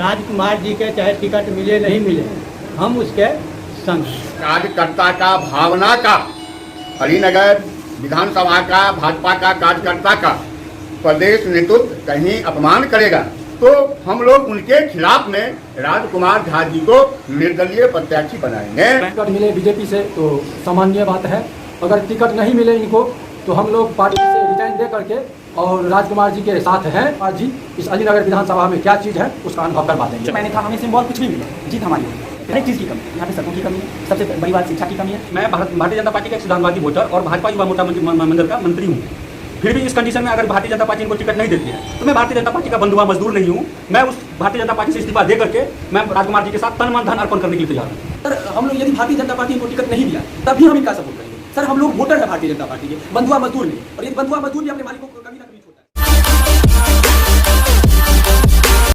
राजकुमार जी के चाहे टिकट मिले नहीं मिले, हम उसके संग। कार्यकर्ता का, भावना का, अलीनगर विधानसभा का, भाजपा का कार्यकर्ता का प्रदेश नेतृत्व कहीं अपमान करेगा तो हम लोग उनके खिलाफ में राजकुमार झा जी को निर्दलीय प्रत्याशी बनाएंगे। टिकट मिले बीजेपी से तो सामान्य बात है, अगर टिकट नहीं मिले इनको तो हम लोग पार्टी से रिजाइन दे करके और राजकुमार जी के साथ हैं। आज जी इस अलीनगर विधानसभा में क्या चीज़ है उसका अनुभव करवा देंगे। मैंने था हमें सिंबल कुछ भी मिले, जीत हमारी है। हर एक चीज़ की कमी, यहाँ पे सड़कों की कमी है, सबसे बड़ी बात शिक्षा की कमी है। मैं भारतीय जनता पार्टी का एक सिद्धांतवादी वोटर और भाजपा युवा मोर्चा मंडल का मंत्री हूँ। फिर भी इस कंडीशन में अगर भारतीय जनता पार्टी इनको टिकट नहीं देती है तो मैं भारतीय जनता पार्टी का बंधुआ मजदूर नहीं हूँ। मैं उस भारतीय जनता पार्टी से इस्तीफा दे करके मैं राजकुमार जी के साथ तन मन धन अर्पण करने के लिए तैयार हूँ। सर हम लोग यदि भारतीय जनता पार्टी इनको टिकट नहीं दिया तभी हम इनका सपोर्ट करेंगे। सर हम लोग वोटर है भारतीय जनता पार्टी के, बंधुआ मजदूर नहीं, और ये बंधुआ मजदूर भी अपने मालिकों को कभी ना कभी छोड़ता है।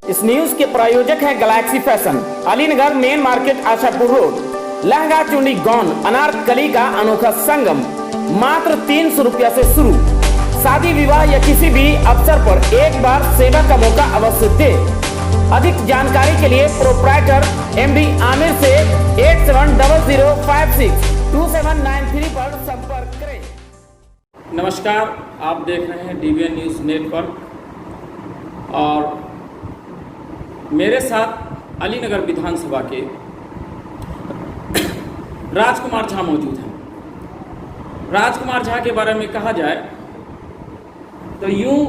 इस न्यूज के प्रायोजक है Galaxy fashion, Alinagar main market, Ashapur road. Lehenga, चुन्नी, गौन, अनारकली का अनोखा संगम मात्र 300 रुपया से शुरू। शादी विवाह या किसी भी अवसर पर एक बार सेवा का मौका अवश्य दे। अधिक जानकारी के लिए प्रोप्राइटर MD आमिर से 8700562793 पर संपर्क करें। नमस्कार, आप देख रहे हैं DBN न्यूज़ नेटवर्क और मेरे साथ अलीनगर विधानसभा के राजकुमार झा मौजूद हैं। राजकुमार झा के बारे में कहा जाए तो यूं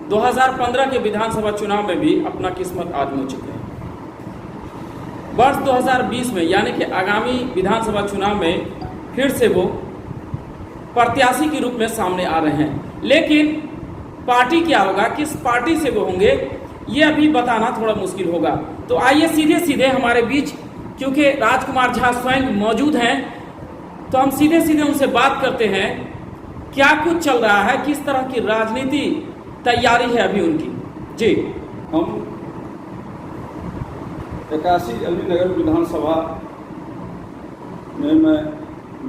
2015 के विधानसभा चुनाव में भी अपना किस्मत आजमा चुके हैं। वर्ष 2020 में यानी कि आगामी विधानसभा चुनाव में फिर से वो प्रत्याशी के रूप में सामने आ रहे हैं, लेकिन पार्टी क्या होगा, किस पार्टी से वो होंगे, ये अभी बताना थोड़ा मुश्किल होगा। तो आइए सीधे सीधे हमारे बीच, क्योंकि राजकुमार झा स्वयं मौजूद हैं, तो हम सीधे सीधे उनसे बात करते हैं क्या कुछ चल रहा है, किस तरह की राजनीति तैयारी है अभी उनकी। जी, हम 81 अलीनगर विधानसभा में मैं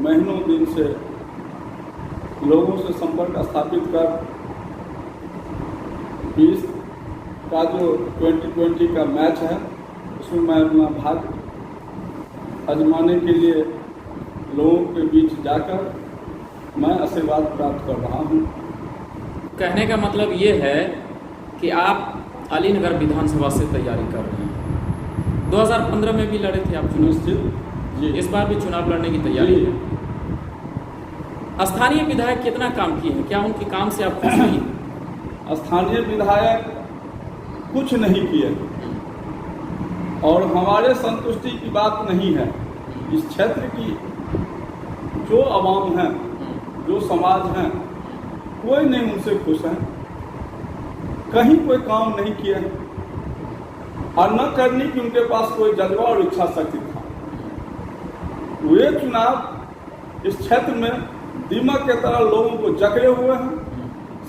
महीनों दिन से लोगों से संपर्क स्थापित कर 20 का जो 2020 का मैच है उसमें मैं अपना भाग आजमाने के लिए लोगों के बीच जाकर मैं आशीर्वाद प्राप्त कर रहा हूँ। कहने का मतलब ये है कि आप अलीनगर विधानसभा से तैयारी कर रहे हैं। 2015 में भी लड़े थे आप चुनाव, जी। इस बार भी चुनाव लड़ने की तैयारी है। स्थानीय विधायक कितना काम किए हैं, क्या उनके काम से आप खुश नहीं? स्थानीय विधायक कुछ नहीं किए और हमारे संतुष्टि की बात नहीं है। इस क्षेत्र की जो आवाम है, जो समाज है, कोई नहीं उनसे खुश है। कहीं कोई काम नहीं किया और न करने की उनके पास कोई जज्बा और इच्छा शक्ति था। वे चुनाव इस क्षेत्र में दीमक के तरह लोगों को जकड़े हुए हैं।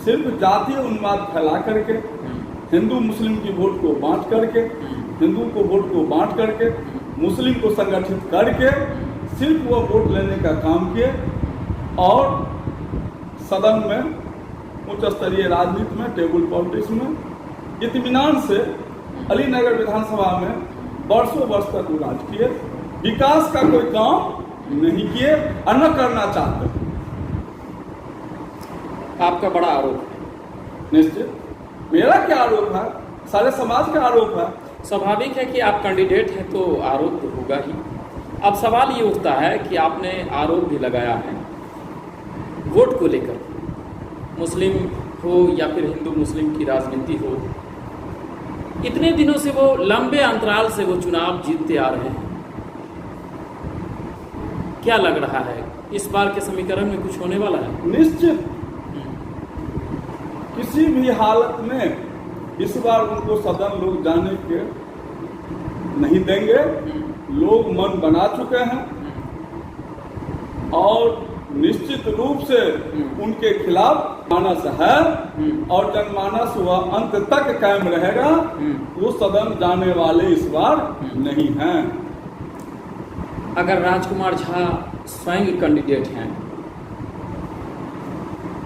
सिर्फ जातीय उन्माद फैला करके, हिंदू मुस्लिम की वोट को बांट करके, हिंदू को वोट को बांट करके, मुस्लिम को संगठित करके सिर्फ वो वोट लेने का काम किए और सदन में उच्च स्तरीय राजनीति में, टेबल पॉलिटिक्स में इत्मीनान से अलीनगर विधानसभा में वर्षों वर्ष तक वो राज किए। विकास का कोई काम नहीं किए और न करना चाहते। आपका बड़ा आरोप है। निश्चित, मेरा क्या आरोप है, सारे समाज का आरोप है। स्वाभाविक है कि आप कैंडिडेट हैं तो आरोप तो होगा ही। अब सवाल ये उठता है कि आपने आरोप भी लगाया है वोट को लेकर, मुस्लिम हो या फिर हिंदू मुस्लिम की राजनीति हो, इतने दिनों से वो लंबे अंतराल से वो चुनाव जीतते आ रहे हैं। क्या लग रहा है इस बार के समीकरण में कुछ होने वाला है? निश्चित किसी भी हालत में इस बार उनको सदन लोग जाने के नहीं देंगे। लोग मन बना चुके हैं और निश्चित रूप से उनके खिलाफ मानस है और जनमानस वह अंत तक कायम रहेगा। वो सदन जाने वाले इस बार नहीं हैं। अगर राजकुमार झा स्वयं कैंडिडेट हैं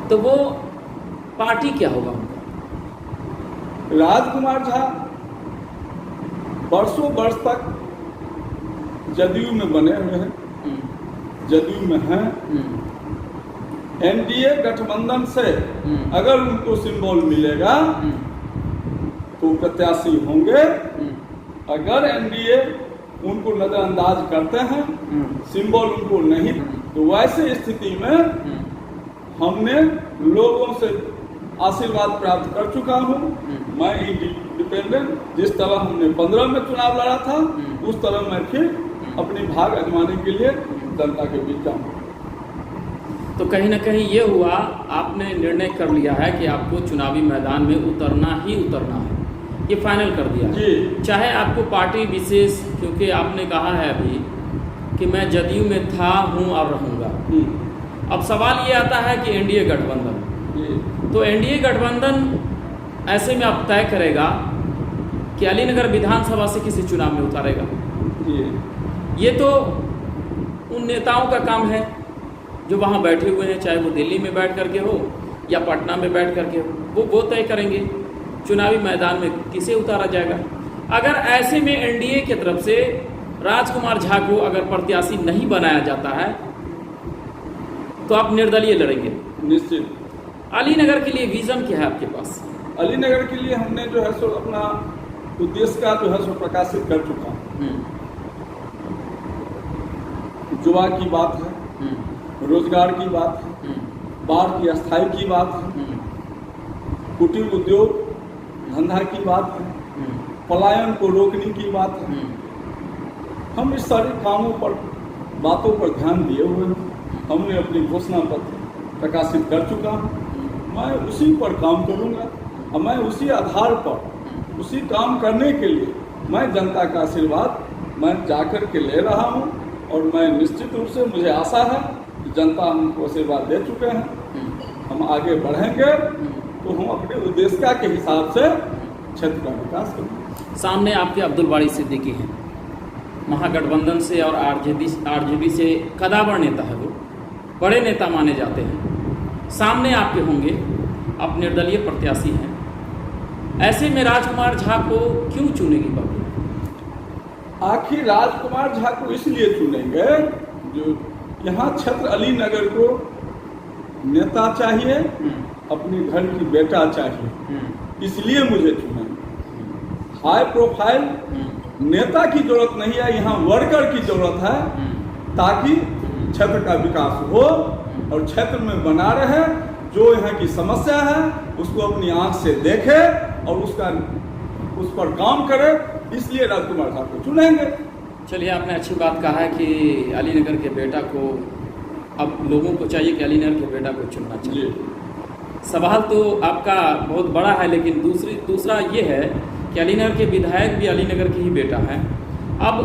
तो वो पार्टी क्या होगा उनका? राजकुमार झा वर्षों वर्ष तक जदयू में बने हुए हैं, जदयू में हैं। एनडीए गठबंधन से अगर उनको सिंबल मिलेगा तो प्रत्याशी होंगे। अगर एनडीए उनको नजरअंदाज करते हैं, सिंबल उनको नहीं, तो वैसे स्थिति में हमने लोगों से आशीर्वाद प्राप्त कर चुका हूं। मैं इंडिपेंडेंट, जिस तरह हमने 15 में चुनाव लड़ा था, उस तरह मैं फिर अपनी भाग आजमाने के लिए जनता के बीच जाऊंगा। तो कहीं ना कहीं ये हुआ, आपने निर्णय कर लिया है कि आपको चुनावी मैदान में उतरना ही उतरना है, ये फाइनल कर दिया जी। चाहे आपको पार्टी विशेष, क्योंकि आपने कहा है अभी कि मैं जदयू में था, हूँ और रहूँगा। अब सवाल ये आता है कि एनडीए गठबंधन, तो एनडीए गठबंधन ऐसे में अब तय करेगा कि अलीनगर विधानसभा से किसी चुनाव में उतारेगा। ये तो उन नेताओं का काम है जो वहाँ बैठे हुए हैं, चाहे वो दिल्ली में बैठ करके हो या पटना में बैठ करके हो, वो तय करेंगे चुनावी मैदान में किसे उतारा जाएगा। अगर ऐसे में एनडीए की तरफ से राजकुमार झा को अगर प्रत्याशी नहीं बनाया जाता है तो आप निर्दलीय लड़ेंगे निश्चित। अलीनगर के लिए विजन क्या है आपके पास? अलीनगर के लिए हमने जो है सो अपना उद्देश्य का जो है सो प्रकाशित कर चुका हूं। युवा की बात है, रोजगार की बात है, बाढ़ की अस्थायी की बात है, कुटीर उद्योग धंधा की बात है, पलायन को रोकने की बात है। हम इस सारे कामों पर, बातों पर ध्यान दिए हुए हैं। हमने अपनी घोषणा पत्र प्रकाशित कर चुका हूँ। मैं उसी पर काम करूँगा और मैं उसी आधार पर, उसी काम करने के लिए मैं जनता का आशीर्वाद मैं जाकर के ले रहा हूँ। और मैं निश्चित रूप से, मुझे आशा है कि जनता हमको आशीर्वाद दे चुके हैं। हम आगे बढ़ेंगे तो हम अपने उद्देश्य के हिसाब से क्षेत्र का विकास करेंगे। सामने आपके अब्दुल बारी सिद्दीकी हैं, महागठबंधन से और आरजेडी से कदावर नेता है, वो बड़े नेता माने जाते हैं। सामने आपके होंगे, आप निर्दलीय प्रत्याशी हैं। ऐसे में राजकुमार झा को क्यों चुनेगी पब्लिक? आखिर राजकुमार झा को इसलिए चुनेंगे जो यहाँ क्षेत्र अलीनगर को नेता चाहिए, अपने घर की बेटा चाहिए, इसलिए मुझे चुनेंगे। हाई प्रोफाइल नेता की जरूरत नहीं है, यहाँ वर्कर की जरूरत है, ताकि क्षेत्र का विकास हो और क्षेत्र में बना रहे। जो यहाँ की समस्या है उसको अपनी आंख से देखे और उस पर काम करे, इसलिए राजकुमार झा को चुनेंगे। चलिए, आपने अच्छी बात कहा है कि अलीनगर के बेटा को, अब लोगों को चाहिए कि अलीनगर के बेटा को चुनना चाहिए। सवाल तो आपका बहुत बड़ा है, लेकिन दूसरा ये है कि अलीनगर के विधायक भी अलीनगर के ही बेटा हैं। अब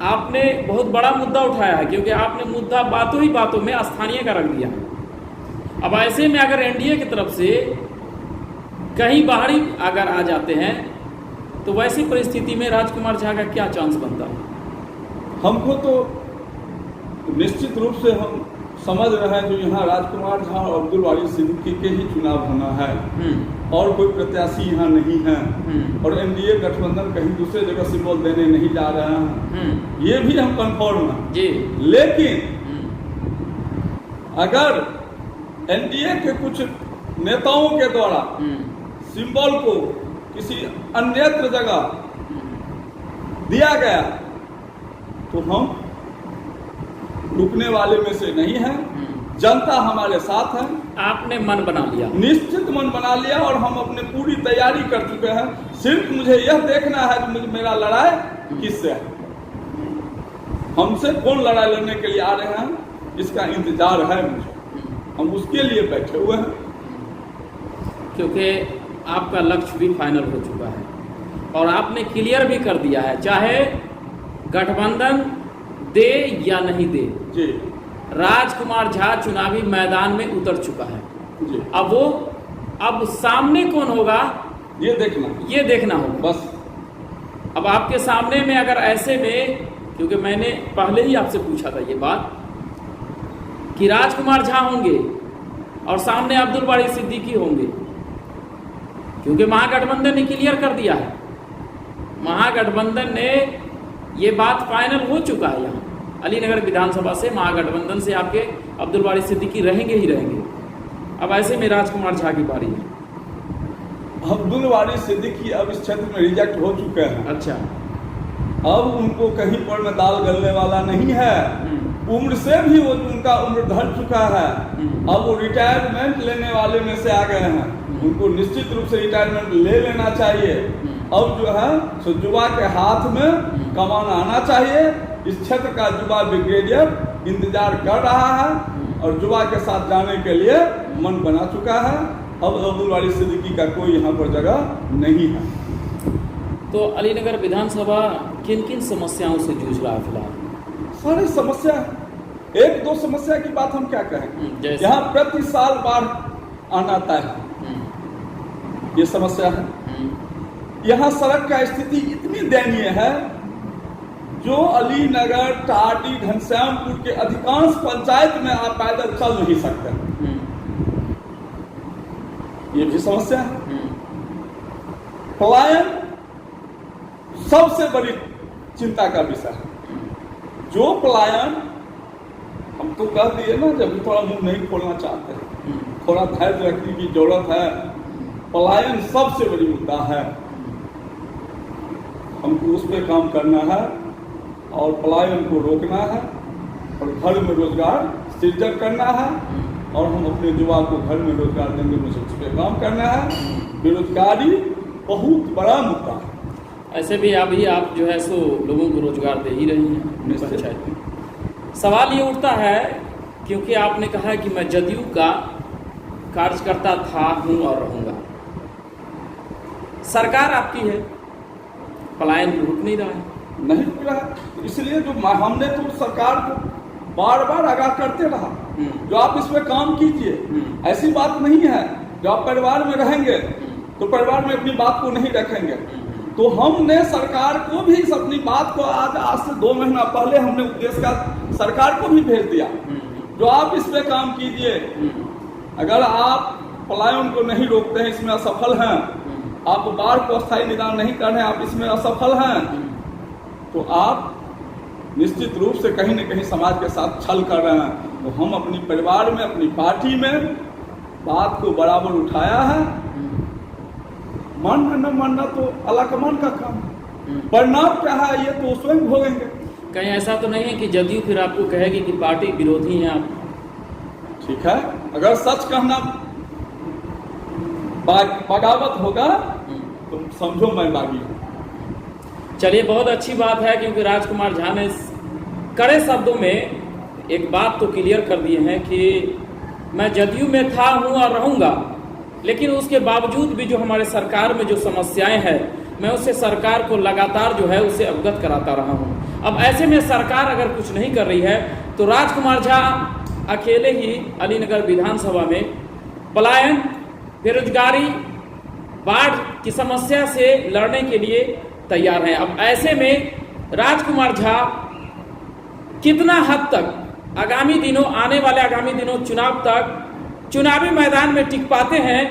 आपने बहुत बड़ा मुद्दा उठाया है, क्योंकि आपने मुद्दा बातों ही बातों में स्थानीय का रख दिया है। अब ऐसे में अगर एनडीए की तरफ से कहीं बाहरी अगर आ जाते हैं तो वैसी परिस्थिति में राजकुमार झा का क्या चांस बनता है? हमको तो निश्चित रूप से हम समझ रहे हैं जो यहाँ राजकुमार झा और अब्दुल बारी सिद्दीकी के ही चुनाव होना है और कोई प्रत्याशी यहाँ नहीं है। और एनडीए गठबंधन कहीं दूसरे जगह सिंबल देने नहीं जा रहे हैं, ये भी हम कंफर्म हैं जी। लेकिन अगर एनडीए के कुछ नेताओं के द्वारा सिंबल को किसी अन्यत्र जगह दिया गया तो हम रुकने वाले में से नहीं हैं। जनता हमारे साथ है। आपने मन बना लिया? निश्चित मन बना लिया और हम अपने पूरी तैयारी कर चुके हैं। सिर्फ मुझे यह देखना है कि मुझे मेरा लड़ाई किससे है, हमसे कौन लड़ाई लड़ने के लिए आ रहे हैं, इसका इंतजार है मुझे। हम उसके लिए बैठे हुए हैं, क्योंकि आपका लक्ष्य भी फाइनल हो चुका है और आपने क्लियर भी कर दिया है, चाहे गठबंधन दे या नहीं दे जी, राजकुमार झा चुनावी मैदान में उतर चुका है जी। अब सामने कौन होगा ये देखना होगा बस। अब आपके सामने में अगर ऐसे में, क्योंकि मैंने पहले ही आपसे पूछा था ये बात कि राजकुमार झा होंगे और सामने अब्दुल बारी सिद्दीकी होंगे, क्योंकि महागठबंधन ने क्लियर कर दिया है महागठबंधन ने ये बात फाइनल हो चुका है यहाँ अलीनगर विधानसभा से, महागठबंधन से आपके अब्दुल बारी सिद्दीकी रहेंगे ही रहेंगे। अब ऐसे में राजकुमार झा की बारी है। अब्दुल बारी सिद्दीकी अब इस क्षेत्र में रिजेक्ट हो चुके हैं। अच्छा, अब उनको कहीं पर में दाल गलने वाला नहीं है। उम्र से भी वो उनका उम्र ढल चुका है। अब वो रिटायरमेंट लेने वाले में से आ गए हैं। उनको निश्चित रूप से रिटायरमेंट ले लेना चाहिए। अब जो है सो युवा के हाथ में कमान आना चाहिए। इस क्षेत्र का युवा ब्रिगेडियर इंतजार कर रहा है और युवा के साथ जाने के लिए मन बना चुका है। अब अब्दुल बारी सिद्दीकी का कोई यहाँ पर जगह नहीं है। तो अलीनगर विधानसभा किन किन समस्याओं से जूझ रहा है फिलहाल? सारी समस्या, एक दो समस्या की बात हम क्या कहें। यहाँ प्रति साल बाढ़ आना तय है, ये समस्या है। यहाँ सड़क का स्थिति इतनी दयनीय है, जो अलीनगर, टाटी, घनश्यामपुर के अधिकांश पंचायत में आप पैदल चल नहीं सकते, ये भी समस्या है। पलायन सबसे बड़ी चिंता का विषय है। जो पलायन, हम तो कह दिए ना, जब थोड़ा मुंह नहीं खोलना चाहते, थोड़ा धैर्य रखने की जरूरत है। पलायन सबसे बड़ी मुद्दा है, हमको उस पर काम करना है और पलायन को रोकना है और घर में रोजगार सृजन करना है और हम अपने युवा को घर में रोजगार देंगे, मुझे उस पर काम करना है। बेरोजगारी बहुत बड़ा मुद्दा है। ऐसे भी अभी आप जो है सो लोगों को रोजगार दे ही रही हैं पंचायत में। सवाल ये उठता है, क्योंकि आपने कहा कि मैं जदयू का कार्यकर्ता था, हूँ और रहूँगा। सरकार आपकी है, पलायन रुक नहीं रहा है। नहीं रुक रहा है, इसलिए जो हमने तो सरकार को बार बार आगाह करते रहा, जो आप इसमें काम कीजिए। ऐसी बात नहीं है जो आप परिवार में रहेंगे तो परिवार में अपनी बात को नहीं रखेंगे। तो हमने सरकार को भी अपनी बात को आज से 2 महीना पहले हमने उद्देश्य का सरकार को भी भेज दिया, जो आप इस पे काम कीजिए। अगर आप पलायन को नहीं रोकते हैं, इसमें असफल हैं, आप बाढ़ को स्थायी निदान नहीं कर रहे हैं, आप इसमें असफल हैं, तो आप निश्चित रूप से कहीं न कहीं समाज के साथ छल कर रहे हैं। तो हम अपनी परिवार में, अपनी पार्टी में बात को बराबर उठाया है। मानना न मानना तो अलाकमान का काम है, परिणाम क्या है ये तो स्वयं भोगेंगे। कहीं ऐसा तो नहीं है कि जदयू फिर आपको कहेगी कि पार्टी विरोधी हैं आप? ठीक है, अगर सच कहना बगावत होगा तो समझो मैं बागी हूँ। चलिए, बहुत अच्छी बात है, क्योंकि राजकुमार झा ने कड़े शब्दों में एक बात तो क्लियर कर दी है कि मैं जदयू में था, हूँ और रहूँगा, लेकिन उसके बावजूद भी जो हमारे सरकार में जो समस्याएं हैं, मैं उससे सरकार को लगातार जो है उसे अवगत कराता रहा हूँ। अब ऐसे में सरकार अगर कुछ नहीं कर रही है तो राजकुमार झा अकेले ही अलीनगर विधानसभा में पलायन, बेरोजगारी, बाढ़ की समस्या से लड़ने के लिए तैयार हैं। अब ऐसे में राजकुमार झा कितना हद तक आगामी दिनों, आने वाले आगामी दिनों चुनाव तक चुनावी मैदान में टिक पाते हैं,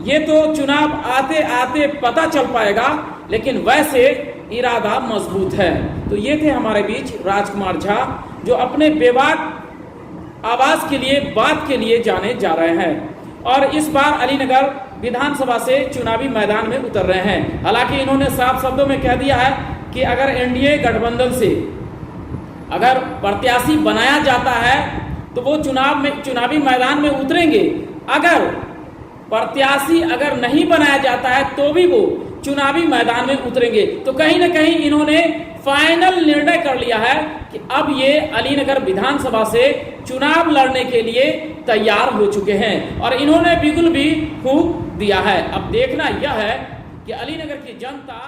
ये तो चुनाव आते आते पता चल पाएगा, लेकिन वैसे इरादा मजबूत है। तो ये थे हमारे बीच राजकुमार झा, जो अपने बेबाक आवाज के लिए, बात के लिए जाने जा रहे हैं और इस बार अलीनगर विधानसभा से चुनावी मैदान में उतर रहे हैं। हालांकि इन्होंने साफ शब्दों में कह दिया है कि अगर एनडीए गठबंधन से अगर प्रत्याशी बनाया जाता है तो वो चुनावी मैदान में उतरेंगे। अगर प्रत्याशी अगर नहीं बनाया जाता है तो भी वो चुनावी मैदान में उतरेंगे। तो कहीं ना कहीं इन्होंने फाइनल निर्णय कर लिया है कि अब ये अलीनगर विधानसभा से चुनाव लड़ने के लिए तैयार हो चुके हैं और इन्होंने बिल्कुल भी फूंक दिया है। अब देखना यह है कि अलीनगर की जनता